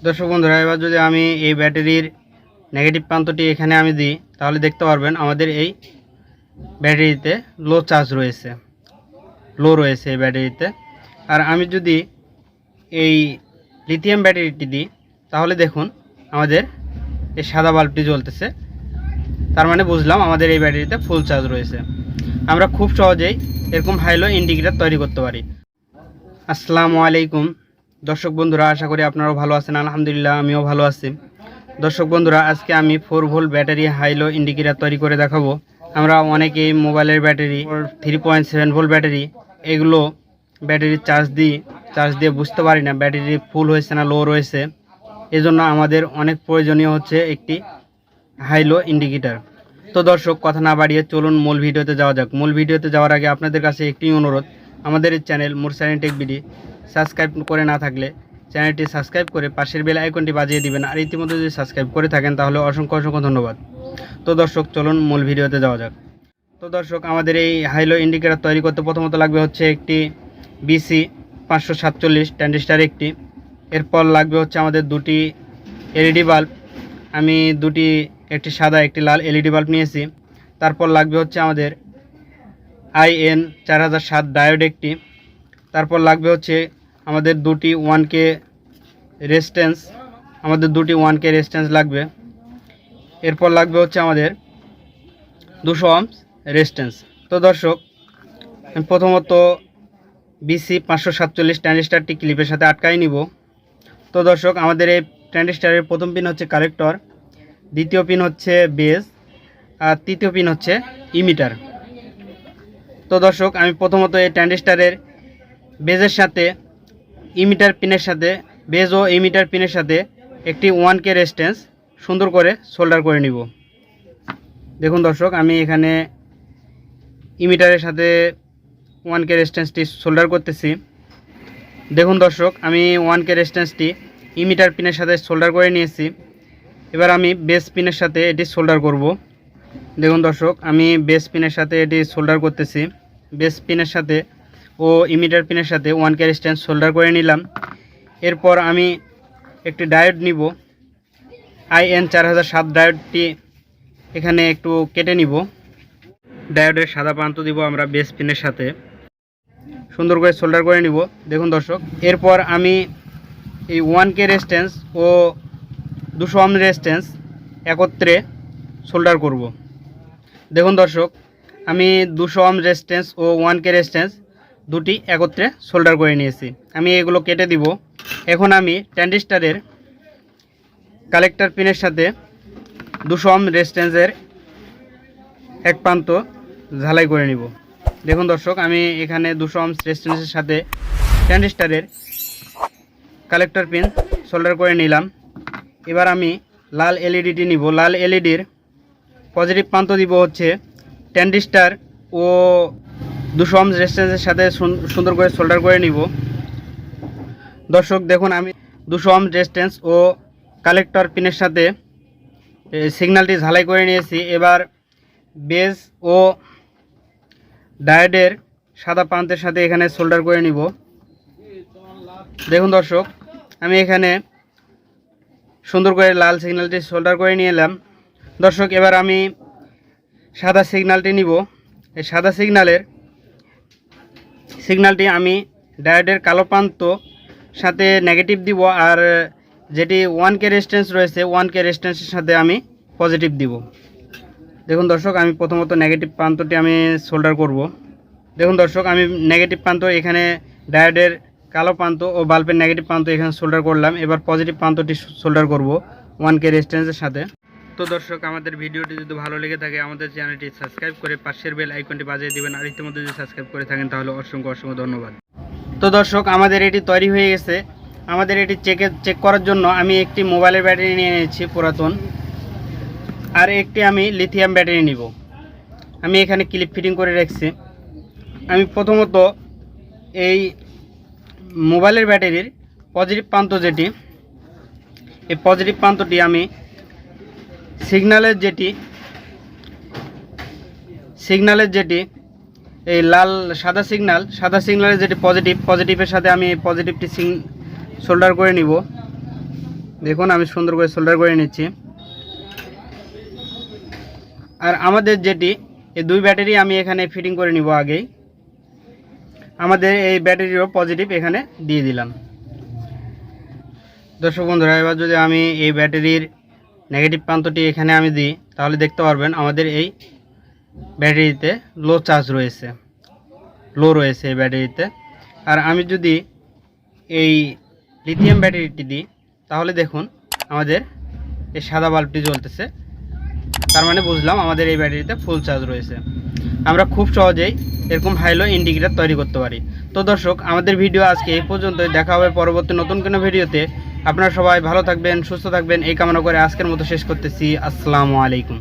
দর্শক বন্ধুরা, এবার যদি আমি এই ব্যাটারির নেগেটিভ প্রান্তটি এখানে আমি দিই, তাহলে দেখতে পারবেন আমাদের এই ব্যাটারিতে লো চার্জ রয়েছে, লো রয়েছে এই ব্যাটারিতে। আর আমি যদি এই লিথিয়াম ব্যাটারিটি দিই, তাহলে দেখুন আমাদের এই সাদা বাল্বটি জ্বলতেছে, তার মানে বুঝলাম আমাদের এই ব্যাটারিতে ফুল চার্জ রয়েছে। আমরা খুব সহজেই এরকম হাইলো ইন্ডিকেটর তৈরি করতে পারি। আসসালামু আলাইকুম দর্শক বন্ধুরা, আশা করি আপনারাও ভালো আছেন। আলহামদুলিল্লাহ, আমিও ভালো আছি। দর্শক বন্ধুরা, আজকে আমি 4 ভোল্ট ব্যাটারি হাইলো ইন্ডিকেটর তৈরি করে দেখাবো। আমরা অনেকেই মোবাইলের ব্যাটারি 3.7 ভোল্ট ব্যাটারি এগুলো ব্যাটারি চার্জ দিয়ে বুঝতে পারি না ব্যাটারি ফুল হয়েছে না লো রয়েছে। এজন্য আমাদের অনেক প্রয়োজনীয় হচ্ছে একটি হাইলো ইন্ডিকেটর। তো দর্শক, কথা না বাড়িয়ে চলুন মূল ভিডিওতে যাওয়া যাক। মূল ভিডিওতে যাওয়ার আগে আপনাদের কাছে একটি অনুরোধ, আমাদের এই চ্যানেল মুরসালিন টেক বিডি সাবস্ক্রাইব করে না থাকলে চ্যানেলটি সাবস্ক্রাইব করে পাশের বেল আইকনটি বাজিয়ে দিবেন। আর ইতিমধ্যে যদি সাবস্ক্রাইব করে থাকেন তাহলে অসংখ্য ধন্যবাদ। তো দর্শক, চলুন মূল ভিডিওতে যাওয়া যাক। তো দর্শক, আমাদের এই হাইলো ইন্ডিকেটর তৈরি করতে প্রথমত লাগবে হচ্ছে একটি BC 547 ট্রানজিস্টার একটি। এরপর লাগবে হচ্ছে আমাদের দুটি এলইডি বাল্ব। আমি একটি সাদা একটি লাল এলইডি বাল্ব নিয়েছি। তারপর লাগবে হচ্ছে আমাদের IN 4007 ডায়োড একটি। তারপর লাগবে হচ্ছে আমাদের দুটি 1K রেজিস্ট্যান্স লাগবে। এরপর লাগবে হচ্ছে আমাদের 200 ohms রেজিস্ট্যান্স। তো দর্শক, আমি প্রথমত BC 547 ট্রানজিস্টারটি ক্লিপের সাথে আটকাই নিব। তো দর্শক, আমাদের এই ট্রানজিস্টারের প্রথম পিন হচ্ছে কালেক্টর, দ্বিতীয় পিন হচ্ছে বেস, আর তৃতীয় পিন হচ্ছে ইমিটার। তো দর্শক, আমি প্রথমত এই ট্রানজিস্টারের বেজের সাথে ইমিটার পিনের সাথে বেজ ও ইমিটার পিনের সাথে একটি 1K রেজিস্ট্যান্স সুন্দর করে সোল্ডার করে নিব। দেখুন দর্শক, আমি এখানে ইমিটারের সাথে 1K রেজিস্ট্যান্সটি সোল্ডার করতেছি। দেখুন দর্শক, আমি 1K রেজিস্ট্যান্সটি ইমিটার পিনের সাথে সোল্ডার করে নিয়েছি। এবার আমি বেস পিনের সাথে এটি সোল্ডার করব। দেখুন দর্শক, আমি বেস পিনের সাথে এটি সোল্ডার করতেছি। বেস পিনের সাথে ও ইমিটার পিনের সাথে 1K রেজিস্ট্যান্স সোল্ডার করে নিলাম। এরপর আমি একটি ডায়োড নিব, IN 4007 ডায়োডটি এখানে একটু কেটে নিব। ডায়োডের সাদা প্রান্ত দিব আমরা বেস পিনের সাথে, সুন্দর করে সোল্ডার করে নিব। দেখুন দর্শক, এরপর আমি এই 1K রেজিস্ট্যান্স ও 200 ohm রেজিস্ট্যান্স একত্রে সোল্ডার করব। দেখুন দর্শক, আমি 200 ohm রেজিস্ট্যান্স ও 1K রেজিস্ট্যান্স দুটি একত্রে সোল্ডার করে নিয়েছি। আমি এগুলো কেটে দিব। এখন আমি ট্রানজিস্টারের কালেক্টর পিনের সাথে 200 ohm রেজিস্ট্যান্সের এক প্রান্ত ঝালাই করে নিব। দেখুন দর্শক, আমি এখানে 200 ohm রেজিস্ট্যান্সের সাথে ট্রানজিস্টারের কালেক্টর পিন সোল্ডার করে নিলাম। এবার আমি লাল এলইডিটি নিব। লাল এলইডির পজিটিভ প্রান্ত দিব হচ্ছে ট্রানজিস্টার ও 200 ohm রেজিস্ট্যান্সের সাথে সুন্দর করে সোল্ডার করে নিব। দর্শক দেখুন, আমি 200 ohm রেজিস্ট্যান্স ও কালেক্টর পিনের সাথে সিগন্যালটি ঝালাই করে নিয়েছি। এবার বেস ও ডায়োডের সাদা প্রান্তের সাথে এখানে সোল্ডার করে নিব। দেখুন দর্শক, আমি এখানে সুন্দর করে লাল সিগন্যালটি সোল্ডার করে নিয়ে এলাম। দর্শক, এবার আমি সাদা সিগন্যালটি নিব। এই সাদা সিগন্যালটি আমি ডায়োডের কালো প্রান্ত সাথে নেগেটিভ দিব, আর যেটি 1K রেজিস্ট্যান্স রয়েছে 1K রেজিস্ট্যান্সের সাথে আমি পজিটিভ দিব। দেখুন দর্শক, আমি প্রথমত নেগেটিভ প্রান্তটি আমি সোল্ডার করব। দেখুন দর্শক, আমি নেগেটিভ প্রান্ত এখানে ডায়োডের কালো প্রান্ত ও বাল্বের নেগেটিভ প্রান্ত এখানে সোল্ডার করলাম। এবার পজিটিভ প্রান্তটি সোল্ডার করব 1K রেজিস্ট্যান্সের সাথে। তো দর্শক, আমাদের ভিডিওটি যদি ভালো লেগে থাকে আমাদের চ্যানেলটি সাবস্ক্রাইব করে পাশের বেল আইকনটি বাজিয়ে দিবেন। আর ইতিমধ্যে যদি সাবস্ক্রাইব করে থাকেন তাহলে অসংখ্য ধন্যবাদ। তো দর্শক, আমাদের এটি তৈরি হয়ে গেছে। আমাদের এটি চেক করার জন্য আমি একটি মোবাইলের ব্যাটারি নিয়ে নিয়েছি পুরাতন, আর একটি আমি লিথিয়াম ব্যাটারি নিব। আমি এখানে ক্লিপ ফিটিং করে রাখছি। আমি প্রথমত এই মোবাইলের ব্যাটারির পজিটিভ প্রান্ত যেটি, এই পজিটিভ প্রান্তটি আমি সিগন্যালের যেটি এই সাদা সিগন্যালের যেটি পজিটিভের সাথে আমি পজিটিভটি সোল্ডার করে নিব। দেখুন আমি সুন্দর করে সোল্ডার করে নিচ্ছি। আর আমাদের যেটি এই দুই ব্যাটারি আমি এখানে ফিটিং করে নিব আগেই। আমাদের এই ব্যাটারিরও পজিটিভ এখানে দিয়ে দিলাম। দর্শক বন্ধুরা, এবার যদি আমি এই ব্যাটারির নেগেটিভ প্রান্তটি এখানে আমি দিই, তাহলে দেখতে পারবেন আমাদের এই ব্যাটারিতে লো চার্জ রয়েছে, লো রয়েছে এই ব্যাটারিতে। আর আমি যদি এই লিথিয়াম ব্যাটারিটি দিই, তাহলে দেখুন আমাদের এই সাদা বাল্বটি জ্বলতেছে, তার মানে বুঝলাম আমাদের এই ব্যাটারিতে ফুল চার্জ রয়েছে। আমরা খুব সহজেই এরকম হাইলো ইন্ডিকেটর তৈরি করতে পারি। তো দর্শক, আমাদের ভিডিও আজকে এই পর্যন্তই। দেখা হবে পরবর্তী নতুন কোনো ভিডিওতে। আপনারা সবাই ভালো থাকবেন, সুস্থ থাকবেন এই কামনা করে আজকের মতো শেষ করতেছি। আসসালামু আলাইকুম।